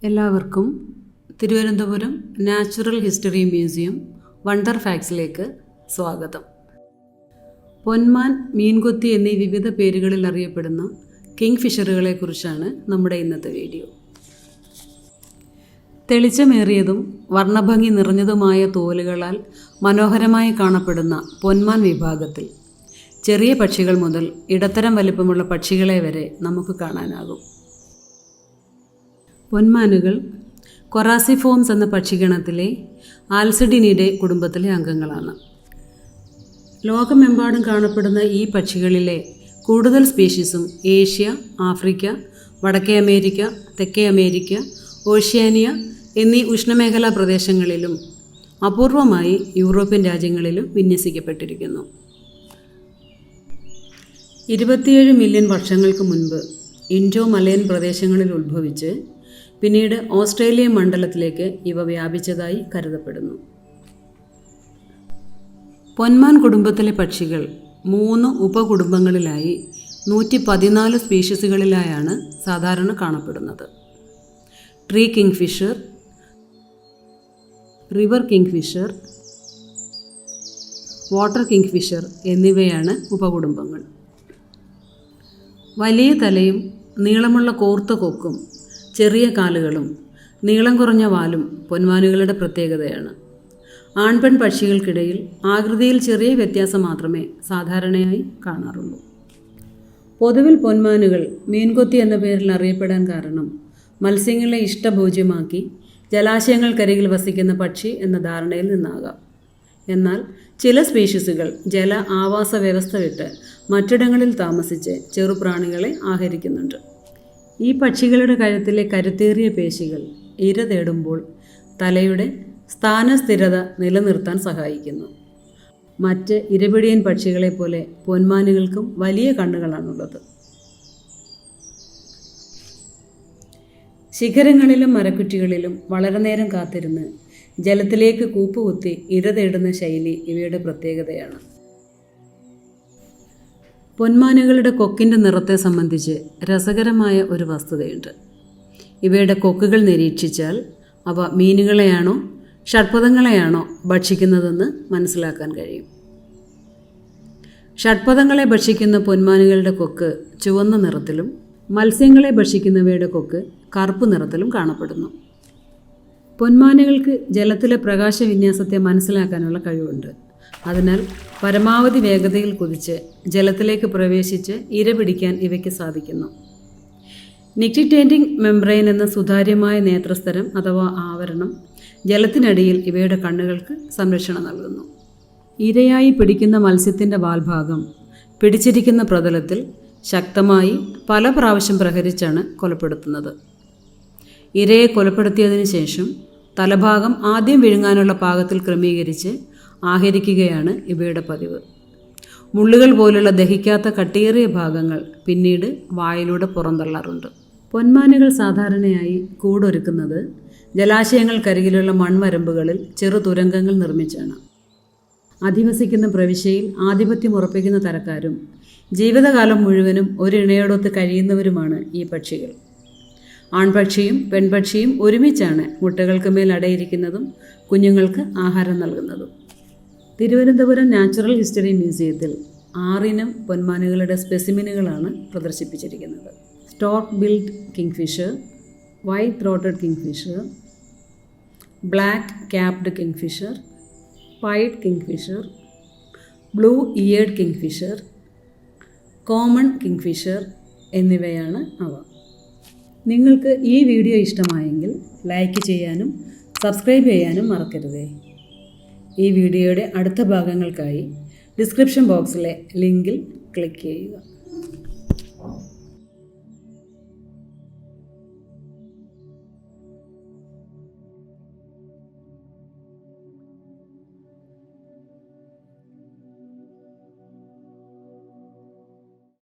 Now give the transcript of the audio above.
എല്ലാവർക്കും Thiruvananthapuram natural history museum wonder ഫാക്ട്സിലേക്ക് സ്വാഗതം. പൊന്മാൻ, മീൻകൊത്തി എന്നീ വിവിധ പേരുകളിൽ അറിയപ്പെടുന്ന കിങ് ഫിഷറുകളെക്കുറിച്ചാണ് നമ്മുടെ ഇന്നത്തെ വീഡിയോ. തെളിച്ചമേറിയതും വർണ്ണഭംഗി നിറഞ്ഞതുമായ തോലുകളാൽ മനോഹരമായി കാണപ്പെടുന്ന പൊന്മാൻ വിഭാഗത്തിൽ ചെറിയ പക്ഷികൾ മുതൽ ഇടത്തരം വലിപ്പമുള്ള പക്ഷികളെ വരെ നമുക്ക് കാണാനാകും. പൊന്മാനുകൾ കൊറാസിഫോംസ് എന്ന പക്ഷിഗണത്തിലെ ആൽസിഡിനിഡെ കുടുംബത്തിലെ അംഗങ്ങളാണ്. ലോകമെമ്പാടും കാണപ്പെടുന്ന ഈ പക്ഷികളിലെ കൂടുതൽ സ്പീഷീസും ഏഷ്യ, ആഫ്രിക്ക, വടക്കേ അമേരിക്ക, തെക്കേ അമേരിക്ക, ഓഷ്യാനിയ എന്നീ ഉഷ്ണമേഖലാ പ്രദേശങ്ങളിലും അപൂർവമായി യൂറോപ്യൻ രാജ്യങ്ങളിലും വിന്യസിക്കപ്പെട്ടിരിക്കുന്നു. 27 മില്യൺ വർഷങ്ങൾക്ക് മുൻപ് ഇൻഡോ മലയൻ പ്രദേശങ്ങളിൽ ഉത്ഭവിച്ച് പിന്നീട് ഓസ്ട്രേലിയൻ മണ്ഡലത്തിലേക്ക് ഇവ വ്യാപിച്ചതായി കരുതപ്പെടുന്നു. പൊന്മാൻ കുടുംബത്തിലെ പക്ഷികൾ 3 ഉപകുടുംബങ്ങളിലായി 114 സ്പീഷീസുകളിലായാണ് സാധാരണ കാണപ്പെടുന്നത്. Tree kingfisher, river kingfisher, water kingfisher എന്നിവയാണ് ഉപകുടുംബങ്ങൾ. വലിയ തലയും നീളമുള്ള കോർത്ത കൊക്കും ചെറിയ കാലുകളും നീളം കുറഞ്ഞ വാലും പൊന്മാനുകളുടെ പ്രത്യേകതയാണ്. ആൺപെൺ പക്ഷികൾക്കിടയിൽ ആകൃതിയിൽ ചെറിയ വ്യത്യാസം മാത്രമേ സാധാരണയായി കാണാറുള്ളൂ. പൊതുവിൽ പൊന്മാനുകൾ മീൻകൊത്തി എന്ന പേരിൽ അറിയപ്പെടാൻ കാരണം മത്സ്യങ്ങളെ ഇഷ്ടഭോജ്യമാക്കി ജലാശയങ്ങൾക്കരികിൽ വസിക്കുന്ന പക്ഷി എന്ന ധാരണയിൽ നിന്നാകാം. എന്നാൽ ചില സ്പീഷീസുകൾ ജല ആവാസ വ്യവസ്ഥ വിട്ട് മറ്റിടങ്ങളിൽ താമസിച്ച് ചെറുപ്രാണികളെ ആഹരിക്കുന്നുണ്ട്. ഈ പക്ഷികളുടെ കഴുത്തിലെ കരുത്തേറിയ പേശികൾ ഇര തേടുമ്പോൾ തലയുടെ സ്ഥാനസ്ഥിരത നിലനിർത്താൻ സഹായിക്കുന്നു. മറ്റ് ഇരപിടിയൻ പക്ഷികളെപ്പോലെ പൊന്മാനുകൾക്കും വലിയ കണ്ണുകളാണുള്ളത്. ശിഖരങ്ങളിലും മരക്കുറ്റികളിലും വളരെ നേരം കാത്തിരുന്ന് ജലത്തിലേക്ക് കൂപ്പുകുത്തി ഇര തേടുന്ന ശൈലി ഇവയുടെ പ്രത്യേകതയാണ്. പൊന്മാനുകളുടെ കൊക്കിൻ്റെ നിറത്തെ സംബന്ധിച്ച് രസകരമായ ഒരു വസ്തുതയുണ്ട്. ഇവയുടെ കൊക്കുകൾ നിരീക്ഷിച്ചാൽ അവ മീനുകളെയാണോ ഷഡ്പദങ്ങളെയാണോ ഭക്ഷിക്കുന്നതെന്ന് മനസ്സിലാക്കാൻ കഴിയും. ഷഡ്പദങ്ങളെ ഭക്ഷിക്കുന്ന പൊന്മാനുകളുടെ കൊക്ക് ചുവന്ന നിറത്തിലും മത്സ്യങ്ങളെ ഭക്ഷിക്കുന്നവയുടെ കൊക്ക് കറുപ്പ് നിറത്തിലും കാണപ്പെടുന്നു. പൊന്മാനുകൾക്ക് ജലത്തിലെ പ്രകാശവിന്യാസത്തെ മനസ്സിലാക്കാനുള്ള കഴിവുണ്ട്. അതിനാൽ പരമാവധി വേഗതയിൽ കുതിച്ച് ജലത്തിലേക്ക് പ്രവേശിച്ച് ഇര പിടിക്കാൻ ഇവയ്ക്ക് സാധിക്കുന്നു. നിക്റ്റിറ്റേറ്റിംഗ് മെംബ്രെയിൻ എന്ന സുതാര്യമായ നേത്രസ്തരം അഥവാ ആവരണം ജലത്തിനടിയിൽ ഇവയുടെ കണ്ണുകൾക്ക് സംരക്ഷണം നൽകുന്നു. ഇരയായി പിടിക്കുന്ന മത്സ്യത്തിൻ്റെ വാൽഭാഗം പിടിച്ചിരിക്കുന്ന പ്രതലത്തിൽ ശക്തമായി പല പ്രാവശ്യം പ്രഹരിച്ചാണ് കൊലപ്പെടുത്തുന്നത്. ഇരയെ കൊലപ്പെടുത്തിയതിനു ശേഷം തലഭാഗം ആദ്യം വിഴുങ്ങാനുള്ള പാകത്തിൽ ക്രമീകരിച്ച് ആഹരിക്കുകയാണ് ഇവയുടെ പതിവ്. മുള്ളുകൾ പോലുള്ള ദഹിക്കാത്ത കട്ടിയേറിയ ഭാഗങ്ങൾ പിന്നീട് വായിലൂടെ പുറന്തള്ളാറുണ്ട്. പൊന്മാനുകൾ സാധാരണയായി കൂടൊരുക്കുന്നത് ജലാശയങ്ങൾക്കരികിലുള്ള മൺവരമ്പുകളിൽ ചെറു തുരങ്കങ്ങൾ നിർമ്മിച്ചാണ്. അധിവസിക്കുന്ന പ്രവിശ്യയിൽ ആധിപത്യം ഉറപ്പിക്കുന്ന തരക്കാരും ജീവിതകാലം മുഴുവനും ഒരിണയോടൊത്ത് കഴിയുന്നവരുമാണ് ഈ പക്ഷികൾ. ആൺപക്ഷിയും പെൺപക്ഷിയും ഒരുമിച്ചാണ് മുട്ടകൾക്ക് മേൽ അടയിരിക്കുന്നതും കുഞ്ഞുങ്ങൾക്ക് ആഹാരം നൽകുന്നതും. തിരുവനന്തപുരം നാച്ചുറൽ ഹിസ്റ്ററി മ്യൂസിയത്തിൽ 6 ഇനം പൊന്മാനുകളുടെ സ്പെസിമിനുകളാണ് പ്രദർശിപ്പിച്ചിരിക്കുന്നത്. Stork billed kingfisher, white throated kingfisher, black capped kingfisher, pied kingfisher, blue eared kingfisher, common kingfisher എന്നിവയാണ് അവ. നിങ്ങൾക്ക് ഈ വീഡിയോ ഇഷ്ടമായെങ്കിൽ ലൈക്ക് ചെയ്യാനും സബ്സ്ക്രൈബ് ചെയ്യാനും മറക്കരുതേ. ഈ വീഡിയോയുടെ അടുത്ത ഭാഗങ്ങൾക്കായി ഡിസ്ക്രിപ്ഷൻ ബോക്സിലെ ലിങ്കിൽ ക്ലിക്ക് ചെയ്യുക.